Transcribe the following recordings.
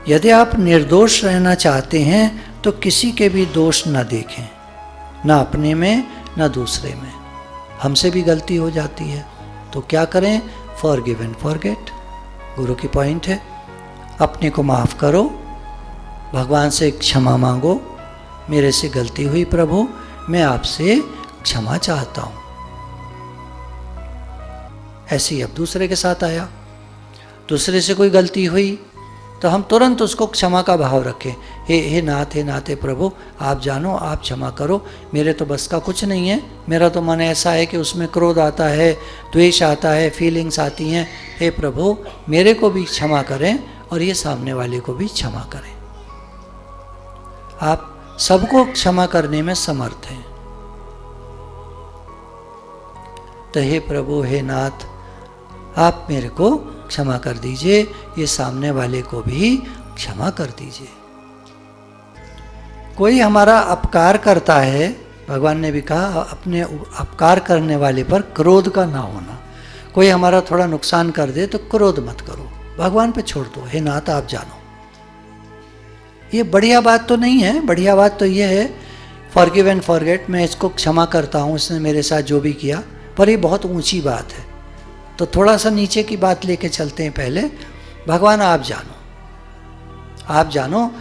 यदि आप निर्दोष रहना चाहते हैं तो किसी के भी दोष न देखें, न अपने में न दूसरे में। हमसे भी गलती हो जाती है तो क्या करें? Forgive and forget. गुरु की पॉइंट है, अपने को माफ़ करो, भगवान से क्षमा मांगो, मेरे से गलती हुई प्रभु, मैं आपसे क्षमा चाहता हूँ। ऐसे ही अब दूसरे के साथ आया, दूसरे से कोई गलती हुई तो हम तुरंत उसको क्षमा का भाव रखें। हे नाथ, हे नाथ, हे प्रभु, आप जानो, आप क्षमा करो, मेरे तो बस का कुछ नहीं है, मेरा तो मन ऐसा है कि उसमें क्रोध आता है, द्वेष आता है, फीलिंग्स आती हैं। हे प्रभु, मेरे को भी क्षमा करें और ये सामने वाले को भी क्षमा करें। आप सबको क्षमा करने में समर्थ हैं। तो हे प्रभु, हे नाथ, आप मेरे को क्षमा कर दीजिए, ये सामने वाले को भी क्षमा कर दीजिए। कोई हमारा अपकार करता है, भगवान ने भी कहा अपने अपकार करने वाले पर क्रोध का ना होना। कोई हमारा थोड़ा नुकसान कर दे तो क्रोध मत करो, भगवान पे छोड़ दो, हे नाथ आप जानो। ये बढ़िया बात तो नहीं है। बढ़िया बात तो ये है फॉरगिव एंड फॉरगेट, मैं इसको क्षमा करता हूँ, इसने मेरे साथ जो भी किया, पर ये बहुत ऊंची बात है। तो थोड़ा सा नीचे की बात लेके चलते हैं। पहले भगवान आप जानो, आप जानो,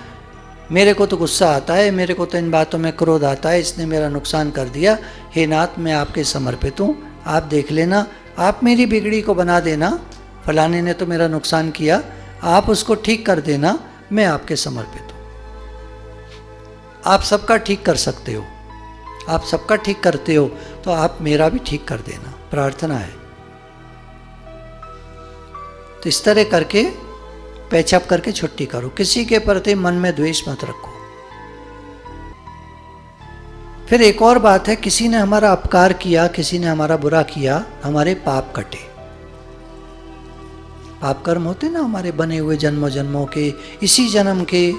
मेरे को तो गुस्सा आता है, मेरे को तो इन बातों में क्रोध आता है, इसने मेरा नुकसान कर दिया, हे नाथ मैं आपके समर्पित हूँ, आप देख लेना, आप मेरी बिगड़ी को बना देना, फलाने ने तो मेरा नुकसान किया, आप उसको ठीक कर देना, मैं आपके समर्पित हूँ। आप सबका ठीक कर सकते हो, आप सबका ठीक करते हो, तो आप मेरा भी ठीक कर देना, प्रार्थना है। तो इस तरह करके पैचअप करके छुट्टी करो। किसी के प्रति मन में द्वेष मत रखो। फिर एक और बात है, किसी ने हमारा अपकार किया, किसी ने हमारा बुरा किया, हमारे पाप कटे। पाप कर्म होते ना हमारे बने हुए जन्मों जन्मों के, इसी जन्म के,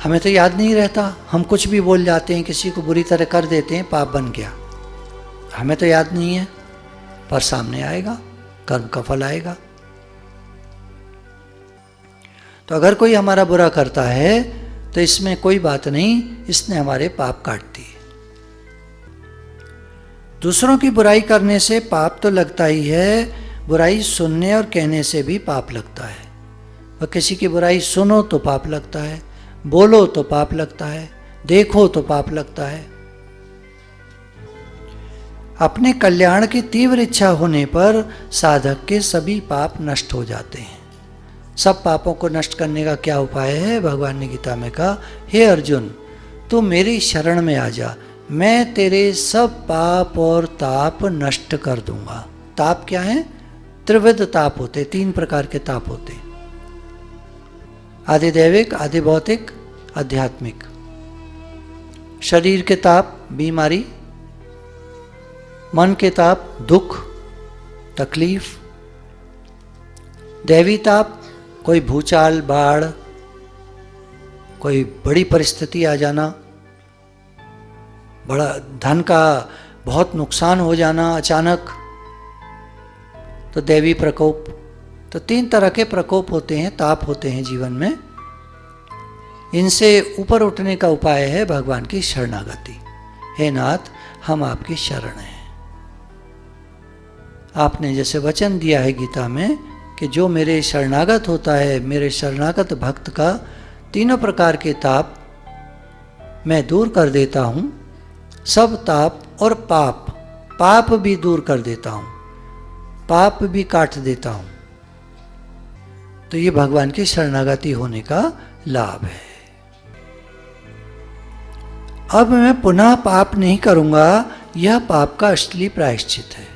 हमें तो याद नहीं रहता, हम कुछ भी बोल जाते हैं, किसी को बुरी तरह कर देते हैं, पाप बन गया, हमें तो याद नहीं है, पर सामने आएगा, कर्म का फल आएगा। तो अगर कोई हमारा बुरा करता है तो इसमें कोई बात नहीं, इसने हमारे पाप काट दिए। दूसरों की बुराई करने से पाप तो लगता ही है, बुराई सुनने और कहने से भी पाप लगता है। वह किसी की बुराई सुनो तो पाप लगता है, बोलो तो पाप लगता है, देखो तो पाप लगता है। अपने कल्याण की तीव्र इच्छा होने पर साधक के सभी पाप नष्ट हो जाते हैं। सब पापों को नष्ट करने का क्या उपाय है? भगवान ने गीता में कहा, हे अर्जुन तू मेरी शरण में आ जा, मैं तेरे सब पाप और ताप नष्ट कर दूंगा। ताप क्या है? त्रिविध ताप होते, 3 प्रकार के ताप होते, आदि दैविक, आदि भौतिक, आध्यात्मिक। शरीर के ताप बीमारी, मन के ताप दुख तकलीफ, दैवी ताप कोई भूचाल बाढ़, कोई बड़ी परिस्थिति आ जाना, बड़ा धन का बहुत नुकसान हो जाना अचानक, तो दैवी प्रकोप। तो 3 तरह के प्रकोप होते हैं, ताप होते हैं जीवन में। इनसे ऊपर उठने का उपाय है भगवान की शरणागति। हे नाथ हम आपकी शरण हैं। आपने जैसे वचन दिया है गीता में कि जो मेरे शरणागत होता है, मेरे शरणागत भक्त का 3 प्रकार के ताप मैं दूर कर देता हूँ, सब ताप और पाप भी दूर कर देता हूँ, पाप भी काट देता हूँ। तो ये भगवान की शरणागति होने का लाभ है। अब मैं पुनः पाप नहीं करूँगा, यह पाप का असली प्रायश्चित है।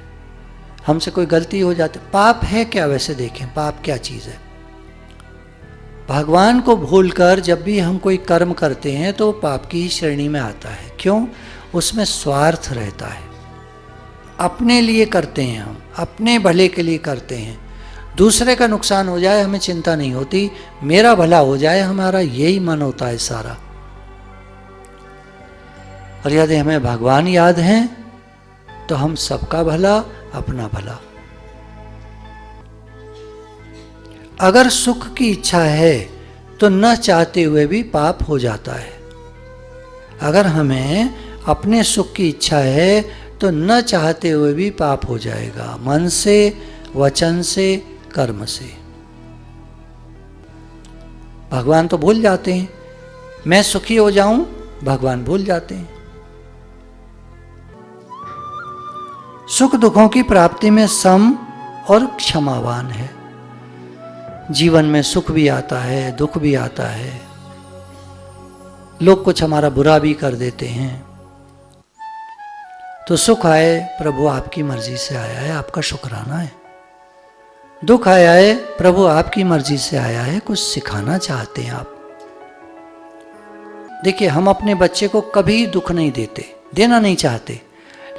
हमसे कोई गलती हो जाती, पाप है क्या? वैसे देखें पाप क्या चीज़ है। भगवान को भूलकर जब भी हम कोई कर्म करते हैं तो पाप की ही श्रेणी में आता है। क्यों? उसमें स्वार्थ रहता है, अपने लिए करते हैं, हम अपने भले के लिए करते हैं। दूसरे का नुकसान हो जाए हमें चिंता नहीं होती, मेरा भला हो जाए, हमारा यही मन होता है सारा। और यदि हमें भगवान याद हैं तो हम सबका भला, अपना भला। अगर सुख की इच्छा है तो न चाहते हुए भी पाप हो जाता है। अगर हमें अपने सुख की इच्छा है तो न चाहते हुए भी पाप हो जाएगा, मन से, वचन से, कर्म से। भगवान तो भूल जाते हैं, मैं सुखी हो जाऊं, भगवान भूल जाते हैं। सुख दुखों की प्राप्ति में सम और क्षमावान है। जीवन में सुख भी आता है, दुख भी आता है, लोग कुछ हमारा बुरा भी कर देते हैं, तो सुख आए प्रभु आपकी मर्जी से आया है, आपका शुक्राना है। दुख आया है प्रभु आपकी मर्जी से आया है, कुछ सिखाना चाहते हैं आप। देखिए, हम अपने बच्चे को कभी दुख नहीं देते, देना नहीं चाहते,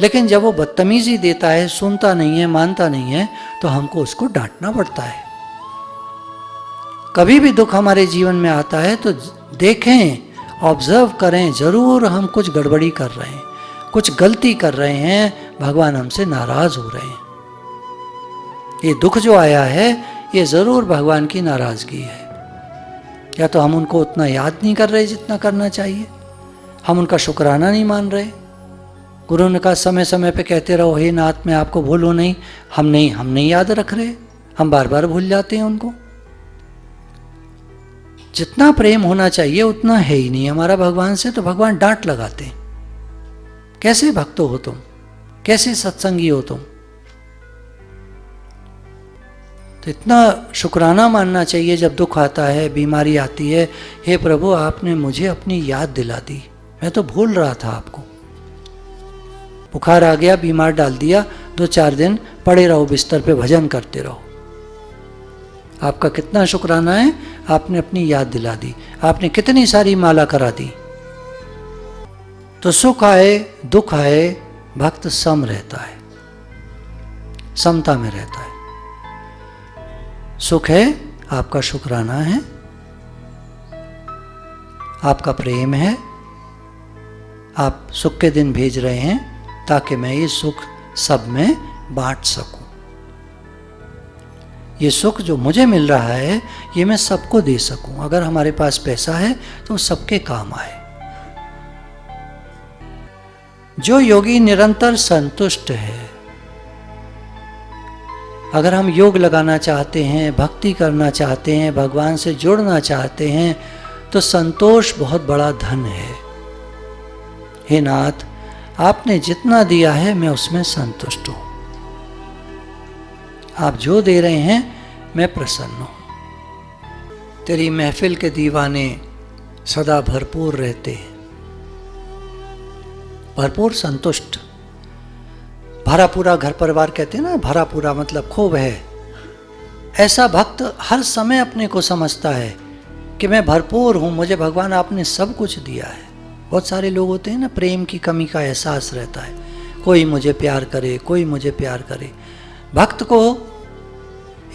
लेकिन जब वो बदतमीजी देता है, सुनता नहीं है, मानता नहीं है, तो हमको उसको डांटना पड़ता है। कभी भी दुख हमारे जीवन में आता है तो देखें, ऑब्जर्व करें, जरूर हम कुछ गड़बड़ी कर रहे हैं, कुछ गलती कर रहे हैं, भगवान हमसे नाराज हो रहे हैं। ये दुख जो आया है ये जरूर भगवान की नाराजगी है। या तो हम उनको उतना याद नहीं कर रहे जितना करना चाहिए, हम उनका शुक्राना नहीं मान रहे। गुरु ने कहा समय समय पे कहते रहो, हे नाथ मैं आपको भूलूं नहीं। हम नहीं याद रख रहे, हम बार बार भूल जाते हैं उनको। जितना प्रेम होना चाहिए उतना है ही नहीं हमारा भगवान से, तो भगवान डांट लगाते हैं। कैसे भक्त हो तुम, कैसे सत्संगी हो तुम। तो इतना शुक्राना मानना चाहिए जब दुख आता है, बीमारी आती है, हे प्रभु आपने मुझे अपनी याद दिला दी, मैं तो भूल रहा था आपको। बुखार आ गया, बीमार डाल दिया, 2-4 दिन पड़े रहो बिस्तर पे, भजन करते रहो। आपका कितना शुक्राना है, आपने अपनी याद दिला दी, आपने कितनी सारी माला करा दी। तो सुख आए दुख आए, भक्त सम रहता है, समता में रहता है। सुख है, आपका शुक्राना है, आपका प्रेम है, आप सुख के दिन भेज रहे हैं ताकि मैं ये सुख सब में बांट सकूं। ये सुख जो मुझे मिल रहा है ये मैं सबको दे सकूं। अगर हमारे पास पैसा है तो सबके काम आए। जो योगी निरंतर संतुष्ट है, अगर हम योग लगाना चाहते हैं, भक्ति करना चाहते हैं, भगवान से जुड़ना चाहते हैं, तो संतोष बहुत बड़ा धन है। हे नाथ आपने जितना दिया है मैं उसमें संतुष्ट हूं, आप जो दे रहे हैं मैं प्रसन्न हूं। तेरी महफिल के दीवाने सदा भरपूर रहते हैं, भरपूर संतुष्ट। भरा पूरा घर परिवार कहते हैं ना, भरा पूरा मतलब खूब है। ऐसा भक्त हर समय अपने को समझता है कि मैं भरपूर हूँ, मुझे भगवान आपने सब कुछ दिया है। बहुत सारे लोग होते हैं ना, प्रेम की कमी का एहसास रहता है, कोई मुझे प्यार करे, कोई मुझे प्यार करे। भक्त को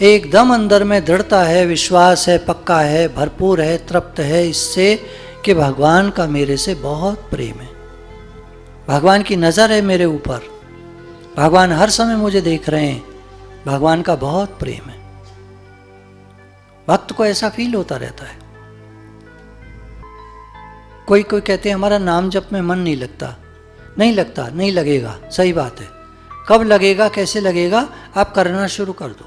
एकदम अंदर में दृढ़ता है, विश्वास है, पक्का है, भरपूर है, तृप्त है इससे कि भगवान का मेरे से बहुत प्रेम है, भगवान की नज़र है मेरे ऊपर, भगवान हर समय मुझे देख रहे हैं, भगवान का बहुत प्रेम है। भक्त को ऐसा फील होता रहता है। कोई कोई कहते हैं हमारा नाम जप में मन नहीं लगता। नहीं लगता, नहीं लगेगा, सही बात है। कब लगेगा, कैसे लगेगा, आप करना शुरू कर दो।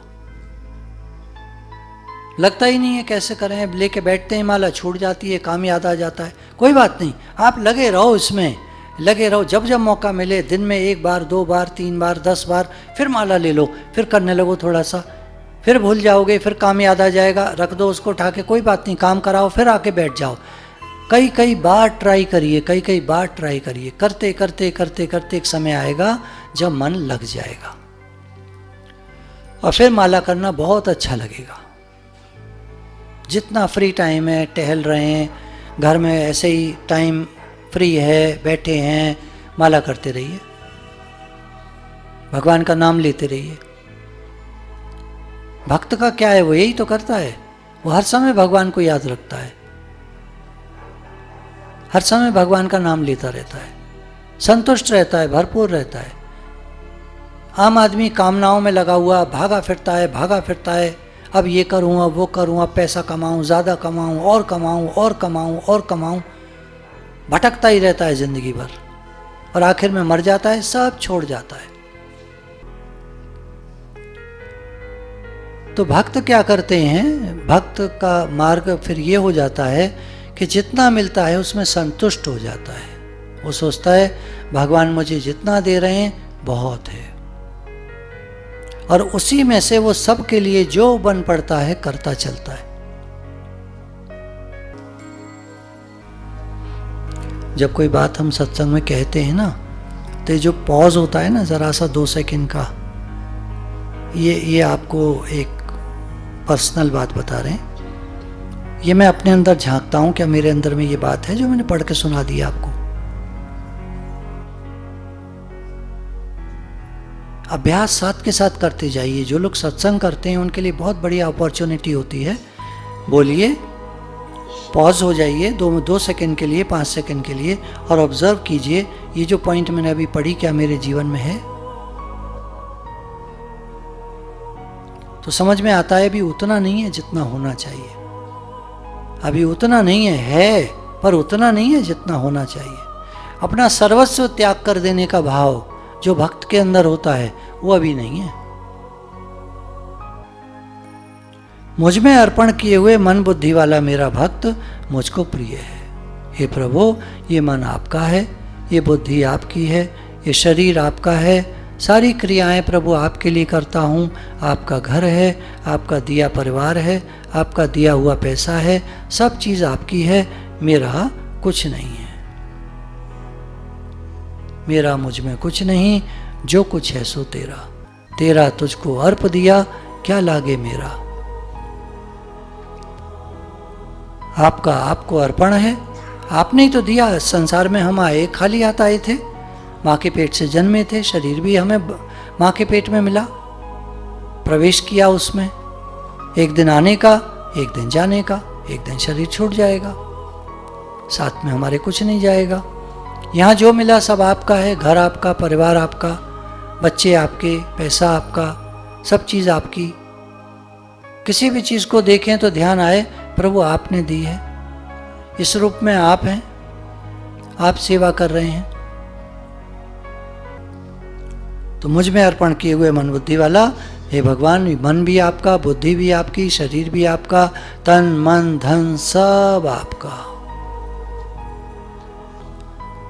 लगता ही नहीं है, कैसे करें, लेके बैठते हैं, माला छूट जाती है, काम याद आ जाता है। कोई बात नहीं, आप लगे रहो, इसमें लगे रहो। जब जब मौका मिले, दिन में 1 बार 2 बार 3 बार 10 बार, फिर माला ले लो, फिर करने लगो थोड़ा सा, फिर भूल जाओगे, फिर काम याद आ जाएगा, रख दो उसको उठा के, कोई बात नहीं, काम कराओ, फिर आके बैठ जाओ। कई बार ट्राई करिए, कई बार ट्राई करिए, करते करते करते करते एक समय आएगा जब मन लग जाएगा और फिर माला करना बहुत अच्छा लगेगा। जितना फ्री टाइम है, टहल रहे हैं, घर में ऐसे ही टाइम फ्री है, बैठे हैं, माला करते रहिए, भगवान का नाम लेते रहिए। भक्त का क्या है, वो यही तो करता है, वो हर समय भगवान को याद रखता है, हर समय भगवान का नाम लेता रहता है, संतुष्ट रहता है, भरपूर रहता है। आम आदमी कामनाओं में लगा हुआ भागा फिरता है, अब ये करूँ, अब वो करूँ, अब पैसा कमाऊँ, ज़्यादा कमाऊँ, और कमाऊँ और कमाऊँ और कमाऊँ, भटकता ही रहता है जिंदगी भर और आखिर में मर जाता है, सब छोड़ जाता है। तो भक्त क्या करते हैं, भक्त का मार्ग फिर ये हो जाता है कि जितना मिलता है उसमें संतुष्ट हो जाता है। वो सोचता है भगवान मुझे जितना दे रहे हैं बहुत है, और उसी में से वो सबके लिए जो बन पड़ता है करता चलता है। जब कोई बात हम सत्संग में कहते हैं ना, तो जो पॉज होता है ना जरा सा 2 सेकंड का, ये आपको एक पर्सनल बात बता रहे हैं। ये मैं अपने अंदर झांकता हूं, क्या मेरे अंदर में ये बात है जो मैंने पढ़ के सुना दी आपको। अभ्यास साथ के साथ करते जाइए। जो लोग सत्संग करते हैं उनके लिए बहुत बड़ी अपॉर्चुनिटी होती है। बोलिए, पॉज हो जाइए 2 सेकंड के लिए, 5 सेकंड के लिए, और ऑब्जर्व कीजिए ये जो पॉइंट मैंने अभी पढ़ी क्या मेरे जीवन में है। तो समझ में आता है अभी उतना नहीं है जितना होना चाहिए, अभी उतना नहीं है पर उतना नहीं है जितना होना चाहिए। अपना सर्वस्व त्याग कर देने का भाव जो भक्त के अंदर होता है वो अभी नहीं है। मुझ में अर्पण किए हुए मन बुद्धि वाला मेरा भक्त मुझको प्रिय है। हे प्रभु, ये मन आपका है, ये बुद्धि आपकी है, ये शरीर आपका है, सारी क्रियाएं प्रभु आपके लिए करता हूँ। आपका घर है, आपका दिया परिवार है, आपका दिया हुआ पैसा है, सब चीज़ आपकी है, मेरा कुछ नहीं है। मेरा मुझ में कुछ नहीं, जो कुछ है सो तेरा। तेरा तुझको अर्प दिया, क्या लागे मेरा। आपका आपको अर्पण है, आपने ही तो दिया। संसार में हम आए खाली हाथ आए थे, माँ के पेट से जन्मे थे, शरीर भी हमें माँ के पेट में मिला, प्रवेश किया उसमें। एक दिन आने का, एक दिन जाने का, एक दिन शरीर छूट जाएगा, साथ में हमारे कुछ नहीं जाएगा। यहाँ जो मिला सब आपका है, घर आपका, परिवार आपका, बच्चे आपके, पैसा आपका, सब चीज़ आपकी। किसी भी चीज़ को देखें तो ध्यान आए प्रभु आपने दी है, इस रूप में आप हैं, आप सेवा कर रहे हैं। तो मुझ में अर्पण किए हुए मन बुद्धि वाला, हे भगवान, मन भी आपका, बुद्धि भी आपकी, शरीर भी आपका, तन मन धन सब आपका,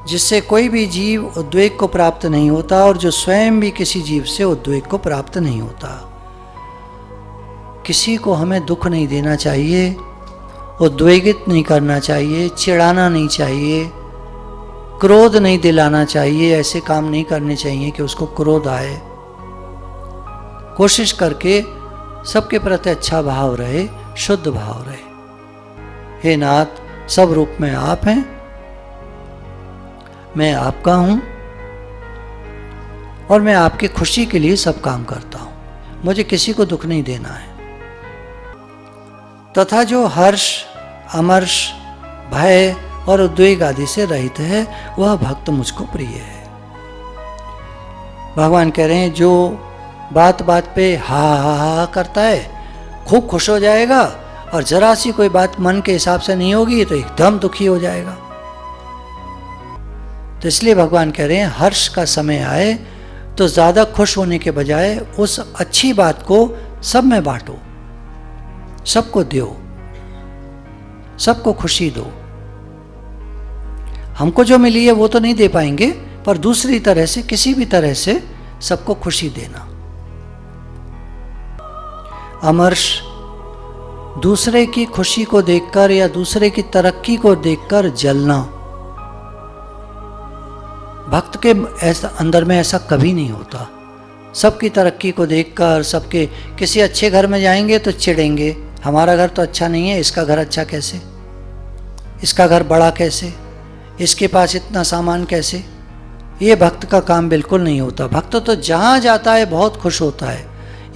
जिससे कोई भी जीव उद्वेग को प्राप्त नहीं होता और जो स्वयं भी किसी जीव से उद्वेग को प्राप्त नहीं होता। किसी को हमें दुख नहीं देना चाहिए, उद्वेगित नहीं करना चाहिए, चिढ़ाना नहीं चाहिए, क्रोध नहीं दिलाना चाहिए। ऐसे काम नहीं करने चाहिए कि उसको क्रोध आए। कोशिश करके सबके प्रति अच्छा भाव रहे, शुद्ध भाव रहे। हे नाथ, सब रूप में आप हैं, मैं आपका हूं और मैं आपकी खुशी के लिए सब काम करता हूं। मुझे किसी को दुख नहीं देना है। तथा जो हर्ष, अमर्ष, भय और उद्वेग आदि से रहित है, वह भक्त मुझको प्रिय है। भगवान कह रहे हैं जो बात बात पे हा हा हा करता है खूब खुश हो जाएगा, और जरा सी कोई बात मन के हिसाब से नहीं होगी तो एकदम दुखी हो जाएगा। तो इसलिए भगवान कह रहे हैं हर्ष का समय आए तो ज़्यादा खुश होने के बजाय उस अच्छी बात को सब में बांटो, सबको दो, सबको खुशी दो। हमको जो मिली है वो तो नहीं दे पाएंगे, पर दूसरी तरह से, किसी भी तरह से सबको खुशी देना। अमर्ष, दूसरे की खुशी को देखकर या दूसरे की तरक्की को देखकर जलना। भक्त के ऐसा अंदर में ऐसा कभी नहीं होता। सबकी तरक्की को देखकर, सबके, किसी अच्छे घर में जाएंगे तो चिढ़ेंगे, हमारा घर तो अच्छा नहीं है, इसका घर अच्छा कैसे, इसका घर बड़ा कैसे, इसके पास इतना सामान कैसे। ये भक्त का काम बिल्कुल नहीं होता। भक्त तो जहाँ जाता है बहुत खुश होता है,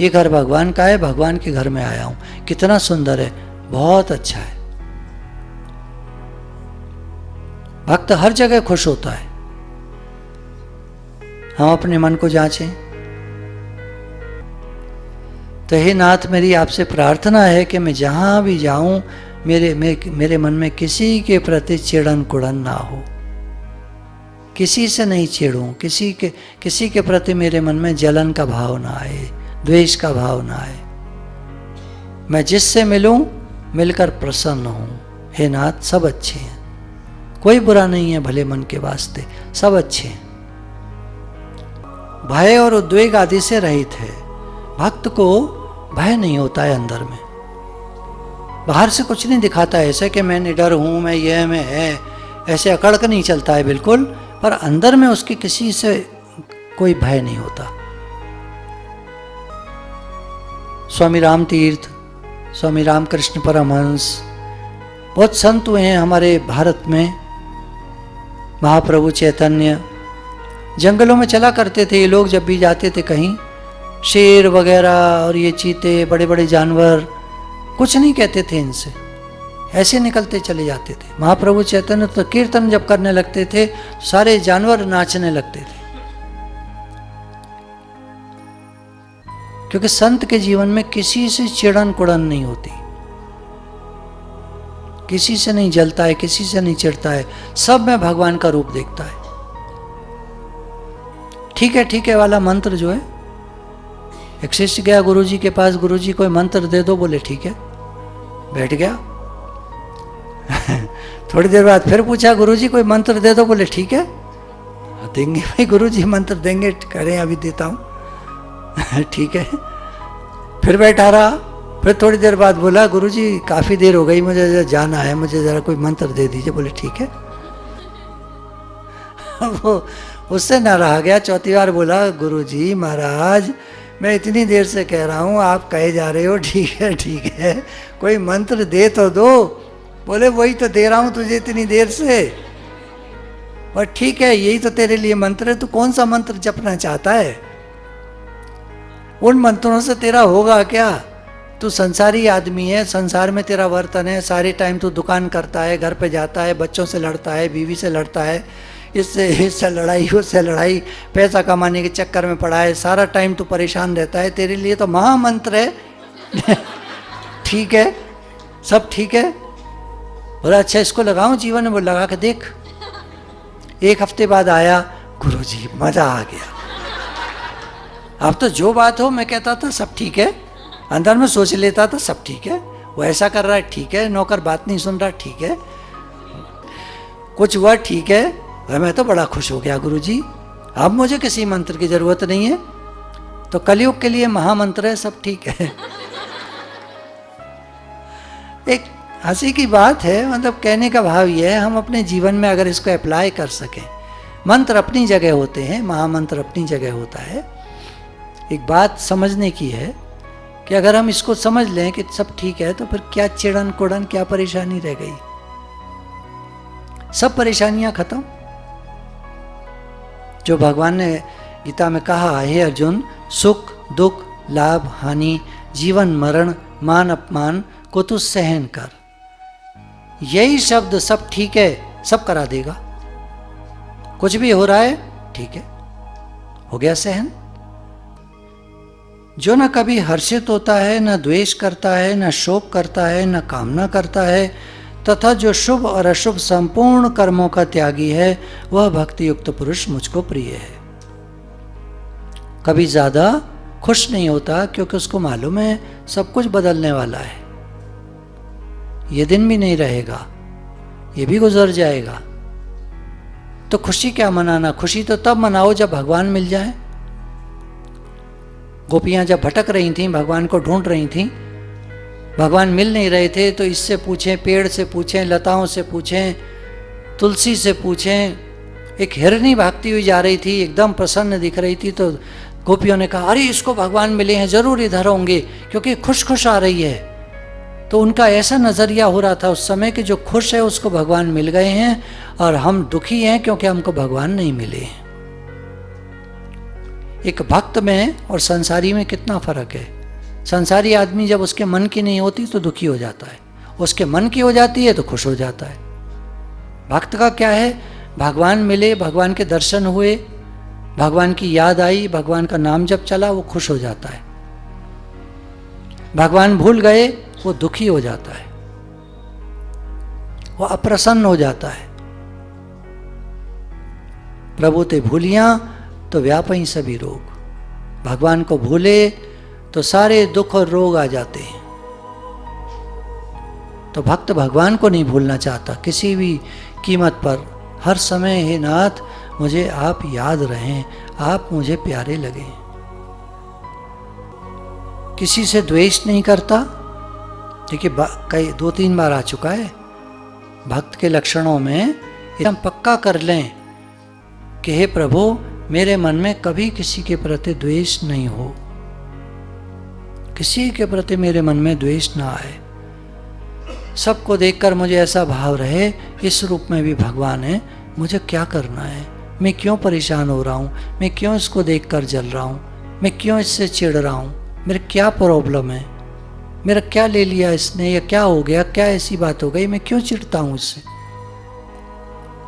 ये घर भगवान का है, भगवान के घर में आया हूँ, कितना सुंदर है, बहुत अच्छा है। भक्त हर जगह खुश होता है। हम अपने मन को जांचें। तो हे नाथ, मेरी आपसे प्रार्थना है कि मैं जहाँ भी जाऊँ मेरे मन में किसी के प्रति चिड़न कुड़न ना हो, किसी से नहीं चिड़ूं, किसी के प्रति मेरे मन में जलन का भाव ना आए, द्वेष का भाव ना आए। मैं जिससे मिलूं मिलकर प्रसन्न हूं। हे नाथ, सब अच्छे हैं, कोई बुरा नहीं है भले मन के वास्ते, सब अच्छे हैं। भय और उद्वेग आदि से रहित है। भक्त को भय नहीं होता है अंदर में, बाहर से कुछ नहीं दिखाता है ऐसे कि मैं निडर हूं, मैं ये मैं है, ऐसे अकड़ कर नहीं चलता है बिल्कुल, पर अंदर में उसकी किसी से कोई भय नहीं होता। स्वामी राम तीर्थ, स्वामी रामकृष्ण परमहंस, बहुत संत हुए हैं हमारे भारत में। महाप्रभु चैतन्य जंगलों में चला करते थे ये लोग, जब भी जाते थे कहीं, शेर वगैरह और ये चीते, बड़े बड़े जानवर, कुछ नहीं कहते थे इनसे, ऐसे निकलते चले जाते थे। महाप्रभु चैतन्य तो कीर्तन जब करने लगते थे सारे जानवर नाचने लगते थे, क्योंकि संत के जीवन में किसी से चिड़न कुड़न नहीं होती, किसी से नहीं जलता है, किसी से नहीं चिढ़ता है, सब में भगवान का रूप देखता है। ठीक है वाला मंत्र जो है, एक शिष्य गया गुरुजी के पास, गुरुजी कोई मंत्र दे दो, बोले ठीक है, बैठ गया। थोड़ी देर बाद फिर पूछा, गुरुजी कोई मंत्र दे दो, बोले ठीक है देंगे भाई, गुरुजी मंत्र देंगे, करें अभी देता हूँ। ठीक है, फिर बैठा रहा, फिर थोड़ी देर बाद बोला, गुरुजी काफ़ी देर हो गई, मुझे जरा जाना है, मुझे ज़रा कोई मंत्र दे दीजिए, बोले ठीक है। वो उससे ना रहा गया, चौथी बार बोला, गुरुजी महाराज मैं इतनी देर से कह रहा हूँ, आप कहे जा रहे हो ठीक है, कोई मंत्र दे तो दो। बोले वही तो दे रहा हूँ तुझे इतनी देर से, पर ठीक है यही तो तेरे लिए मंत्र है, तू कौन सा मंत्र जपना चाहता है, उन मंत्रों से तेरा होगा क्या? तू संसारी आदमी है, संसार में तेरा वर्तन है, सारे टाइम तू दुकान करता है, घर पे जाता है, बच्चों से लड़ता है, बीवी से लड़ता है, इससे लड़ाई, उससे लड़ाई, पैसा कमाने के चक्कर में पड़ा है, सारा टाइम तू परेशान रहता है, तेरे लिए तो महामंत्र है। ठीक है, सब ठीक है। बोला अच्छा इसको लगाऊं जीवन में? बोला लगा के देख। एक हफ्ते बाद आया, गुरुजी मजा आ गया, अब तो जो बात हो मैं कहता था सब ठीक है, अंदर में सोच लेता था सब ठीक है, वो ऐसा कर रहा है ठीक है, नौकर बात नहीं सुन रहा ठीक है, कुछ हुआ ठीक है, मैं तो बड़ा खुश हो गया गुरुजी, अब मुझे किसी मंत्र की जरूरत नहीं है, तो कलयुग के लिए महामंत्र है, सब ठीक है। एक हंसी की बात है, मतलब कहने का भाव ये है, हम अपने जीवन में अगर इसको अप्लाई कर सकें, मंत्र अपनी जगह होते हैं, महामंत्र अपनी जगह होता है, एक बात समझने की है कि अगर हम इसको समझ लें कि सब ठीक है, तो फिर क्या चिड़न कुड़न, क्या परेशानी रह गई, सब परेशानियां खत्म। जो भगवान ने गीता में कहा, हे अर्जुन, सुख दुख लाभ हानि जीवन मरण मान अपमान को तू सहन कर, यही शब्द सब ठीक है सब करा देगा। कुछ भी हो रहा है ठीक है, हो गया सहन। जो न कभी हर्षित होता है, न द्वेष करता है, न शोक करता है, न कामना करता है, तथा जो शुभ और अशुभ संपूर्ण कर्मों का त्यागी है, वह भक्ति युक्त पुरुष मुझको प्रिय है। कभी ज्यादा खुश नहीं होता, क्योंकि उसको मालूम है सब कुछ बदलने वाला है, ये दिन भी नहीं रहेगा, ये भी गुजर जाएगा, तो खुशी क्या मनाना, खुशी तो तब मनाओ जब भगवान मिल जाए। गोपियां जब भटक रही थीं, भगवान को ढूंढ रही थीं, भगवान मिल नहीं रहे थे, तो इससे पूछें, पेड़ से पूछें, लताओं से पूछें, तुलसी से पूछें। एक हिरनी भागती हुई जा रही थी, एकदम प्रसन्न दिख रही थी, तो गोपियों ने कहा अरे इसको भगवान मिले हैं, जरूर इधर होंगे, क्योंकि खुश खुश आ रही है। तो उनका ऐसा नजरिया हो रहा था उस समय कि जो खुश है उसको भगवान मिल गए हैं, और हम दुखी हैं क्योंकि हमको भगवान नहीं मिले हैं। एक भक्त में और संसारी में कितना फर्क है। संसारी आदमी जब उसके मन की नहीं होती तो दुखी हो जाता है, उसके मन की हो जाती है तो खुश हो जाता है। भक्त का क्या है, भगवान मिले, भगवान के दर्शन हुए, भगवान की याद आई, भगवान का नाम जब चला, वो खुश हो जाता है। भगवान भूल गए, वो दुखी हो जाता है, वो अप्रसन्न हो जाता है। प्रभु ते भूलिया तो व्यापई सभी रोग। भगवान को भूले तो सारे दुख और रोग आ जाते हैं। तो भक्त भगवान को नहीं भूलना चाहता किसी भी कीमत पर। हर समय हे नाथ मुझे आप याद रहें, आप मुझे प्यारे लगें। किसी से द्वेष नहीं करता। देखिए कई 2-3 बार आ चुका है। भक्त के लक्षणों में हम पक्का कर लें कि हे प्रभु मेरे मन में कभी किसी के प्रति द्वेष नहीं हो, किसी के प्रति मेरे मन में द्वेष ना आए। सबको देखकर मुझे ऐसा भाव रहे इस रूप में भी भगवान है, मुझे क्या करना है, मैं क्यों परेशान हो रहा हूँ, मैं क्यों इसको देखकर जल रहा हूँ, मैं क्यों इससे चिढ़ रहा हूँ, मेरे क्या प्रॉब्लम है, मेरा क्या ले लिया इसने, या क्या हो गया, क्या ऐसी बात हो गई, मैं क्यों चिढ़ता हूँ इससे।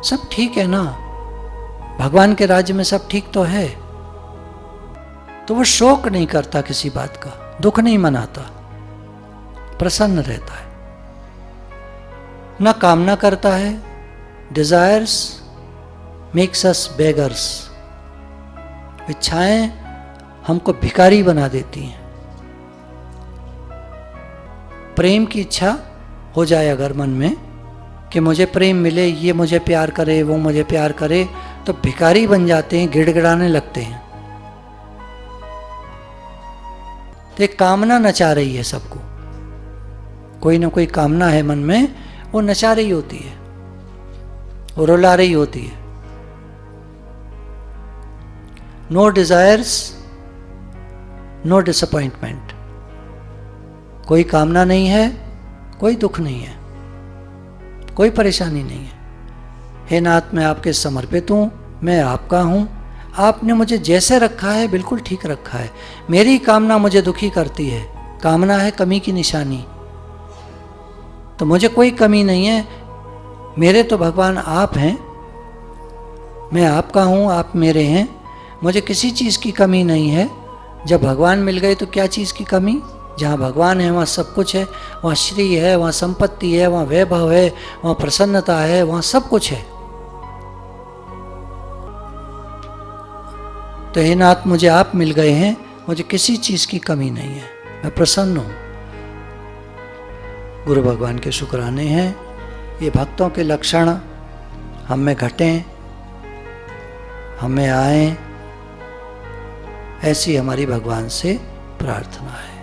सब ठीक है ना, भगवान के राज्य में सब ठीक तो है। तो वो शोक नहीं करता किसी बात का, दुख नहीं मनाता, प्रसन्न रहता है, न कामना करता है। Desires makes us beggars. इच्छाएं हमको भिखारी बना देती हैं। प्रेम की इच्छा हो जाए अगर मन में कि मुझे प्रेम मिले, ये मुझे प्यार करे, वो मुझे प्यार करे, तो भिखारी बन जाते हैं, गिड़गिड़ाने लगते हैं। तो एक कामना नचा रही है सबको, कोई ना कोई कामना है मन में, वो नचा रही होती है, वो रुला रही होती है। No desires no disappointment. कोई कामना नहीं है, कोई दुख नहीं है, कोई परेशानी नहीं है। हे नाथ मैं आपके समर्पित हूँ, मैं आपका हूँ, आपने मुझे जैसे रखा है बिल्कुल ठीक रखा है। मेरी कामना मुझे दुखी करती है, कामना है कमी की निशानी, तो मुझे कोई कमी नहीं है। मेरे तो भगवान आप हैं, मैं आपका हूँ, आप मेरे हैं, मुझे किसी चीज़ की कमी नहीं है। जब भगवान मिल गए तो क्या चीज़ की कमी। जहाँ भगवान है वहाँ सब कुछ है, वहाँ श्री है, वहाँ संपत्ति है, वहाँ वैभव है, वहाँ प्रसन्नता है, वहाँ सब कुछ है। तो हे नाथ मुझे आप मिल गए हैं, मुझे किसी चीज़ की कमी नहीं है, मैं प्रसन्न हूँ। गुरु भगवान के शुक्राने हैं। ये भक्तों के लक्षण हम में घटें, हमें आए, ऐसी हमारी भगवान से प्रार्थना है।